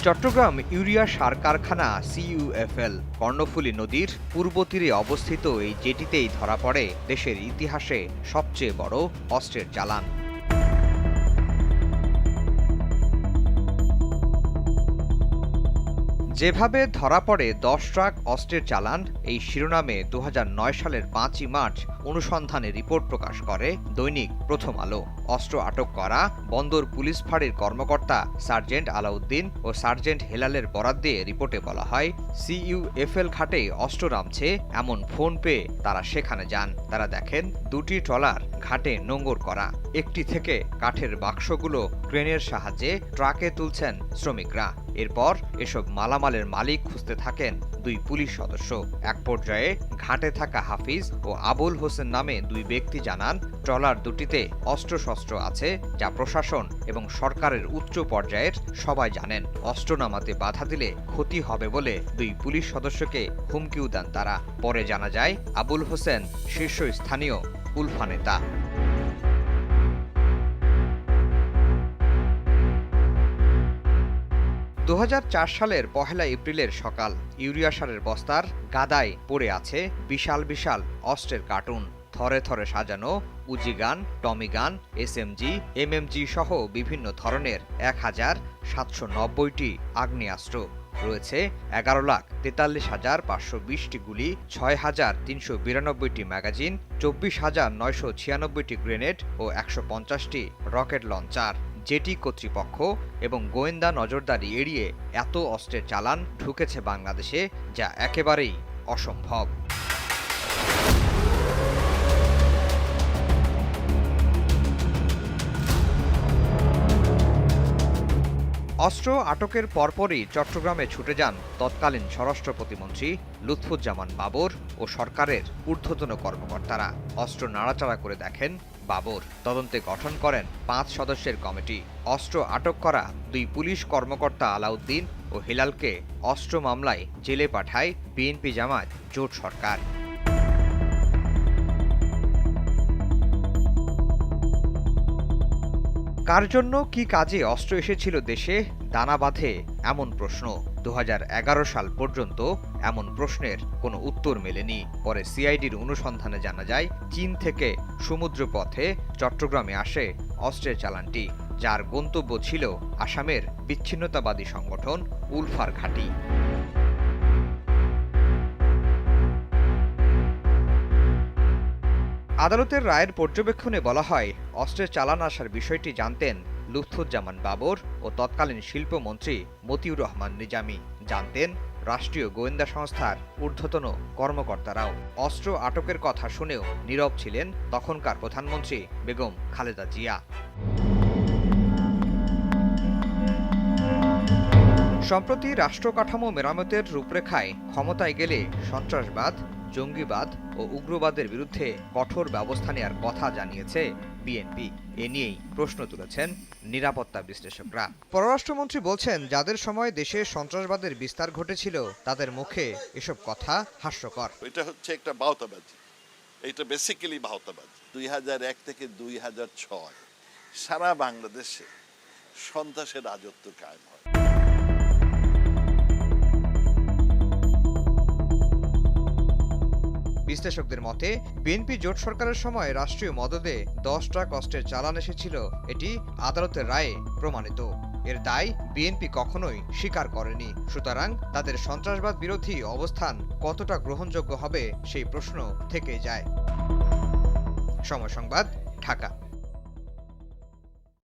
Chittagong urea সার কারখানা CUFL Karnaphuli নদীর পূর্ব তীরে অবস্থিত এই জেটিতেই ধরা পড়ে দেশের ইতিহাসে সবচেয়ে বড় অস্ত্রের চালান। যেভাবে ধরা পড়ে ১০ ট্রাক অস্ত্রের চালান, এই শিরোনামে ২০০৯ সালের ৫ই মার্চ অনুসন্ধানে রিপোর্ট প্রকাশ করে দৈনিক প্রথম আলো। অস্ত্র আটক করা বন্দর পুলিশ ফাঁড়ির কর্মকর্তা সার্জেন্ট আলাউদ্দিন ও সার্জেন্ট হেলালের বরাত দিয়ে রিপোর্টে বলা হয়, সিইউএফএল ঘাটে অস্ত্র নামছে এমন ফোন পেয়ে তারা সেখানে যান। তারা দেখেন দুটি ট্রলার ঘাটে নোঙর করা, একটি থেকে কাঠের বাক্সগুলো ক্রেনের সাহায্যে ট্রাকে তুলছেন শ্রমিকরা। এরপর এসব মালামালের মালিক খুঁজতে থাকেন দুই পুলিশ সদস্য। এক পর্যায়ে ঘাটে থাকা হাফিজ ও আবুল হোসেন নামে দুই ব্যক্তি জানান, ট্রলার দুটিতে অস্ত্রশস্ত্র আছে যা প্রশাসন এবং সরকারের উচ্চ পর্যায়ের সবাই জানেন। অস্ত্র নামাতে বাধা দিলে ক্ষতি হবে বলে দুই পুলিশ সদস্যকে হুমকিও দেন তারা। পরে জানা যায় আবুল হোসেন শীর্ষস্থানীয় উলফা নেতা। ২০০৪ সালের ১লা এপ্রিলের সকাল। ইউরিয়া সারের বস্তার গাদায় পড়ে আছে বিশাল বিশাল অস্ত্রের কার্টুন। থরে থরে সাজানো উজি গান, টমি গান, এসএমজি, এমএমজি সহ বিভিন্ন ধরনের ১,৭৯০টি আগ্নেয়াস্ত্র। রয়েছে ১১,৪৩,৫২০টি গুলি, ৬,৩৯২টি ম্যাগাজিন, ২৪,৯৯৬টি গ্রেনেড ও ১৫০টি রকেট লঞ্চার। জেটি কর্তৃপক্ষ এবং গোয়েন্দা নজরদারি এড়িয়ে এত অস্ত্রের চালান ঢুকেছে বাংলাদেশে, যা একেবারেই অসম্ভব। অস্ত্র আটকের পরপরই চট্টগ্রামে ছুটে যান তৎকালীন স্বরাষ্ট্র প্রতিমন্ত্রী লুৎফুজ্জামান বাবর ও সরকারের ঊর্ধ্বতন কর্মকর্তারা। অস্ত্র নাড়াচাড়া করে দেখেন বাবর। তদন্তে গঠন করেন ৫ সদস্যের কমিটি। অস্ত্র আটক করা দুই পুলিশ কর্মকর্তা আলাউদ্দিন ও হেলালকে অস্ত্র মামলায় জেলে পাঠায় বিএনপি জামায়াত জোট সরকার। কার জন্য কি কাজে অস্ত্র এসেছিল দেশে দানা বাঁধে এমন প্রশ্ন। ২০১১ সাল পর্যন্ত এমন প্রশ্নের কোনো উত্তর মেলেনি। পরে সিআইডির অনুসন্ধানে জানা যায়, চীন থেকে সমুদ্র পথে চট্টগ্রামে আসে অস্ত্রের চালানটি, যার গন্তব্য ছিল আসামের বিচ্ছিন্নতাবাদী সংগঠন উলফার ঘাঁটি। আদালতের রায়ের পর্যবেক্ষণে বলা হয়, অস্ত্রের চালান আসার বিষয়টি জানতেন লুৎফুজ্জামান বাবর ও তৎকালীন শিল্পমন্ত্রী মতিউর রহমান নিজামী। জানতেন রাষ্ট্রীয় গোয়েন্দা সংস্থার ঊর্ধ্বতন কর্মকর্তারাও। অস্ত্র আটকের কথা শুনেও নীরব ছিলেন তখনকার প্রধানমন্ত্রী বেগম খালেদা জিয়া। সম্প্রতি রাষ্ট্র কাঠামো মেরামতের রূপরেখায় ক্ষমতায় গেলে সন্ত্রাসবাদ, জঙ্গিবাদ ও উগ্রবাদের বিরুদ্ধে কঠোর ব্যবস্থা নেওয়ার কথা জানিয়েছে বিএনপি। এ নিয়েই প্রশ্ন তুলেছেন নিরাপত্তা বিশ্লেষকরা। পররাষ্ট্রমন্ত্রী বলছেন, যাদের সময় দেশে সন্ত্রাসবাদের বিস্তার ঘটেছিল তাদের মুখে এসব কথা হাস্যকর। এটা হচ্ছে একটা বাউতাবাজি, এটা বেসিক্যালি বাউতাবাজি। ২০০১ থেকে ২০০৬ সারা বাংলাদেশে সন্ত্রাসের রাজত্ব কায়েম হয়। বিশ্লেষকদের মতে, বিএনপি জোট সরকারের সময় রাষ্ট্রীয় মদদে ১০ ট্রাক অস্ত্রের চালান এসেছিল। এটি আদালতের রায়ে প্রমাণিত। এর দায় বিএনপি কখনোই স্বীকার করেনি। সুতরাং তাদের সন্ত্রাসবাদ বিরোধী অবস্থান কতটা গ্রহণযোগ্য হবে সেই প্রশ্ন থেকে যায়। সময় সংবাদ, ঢাকা।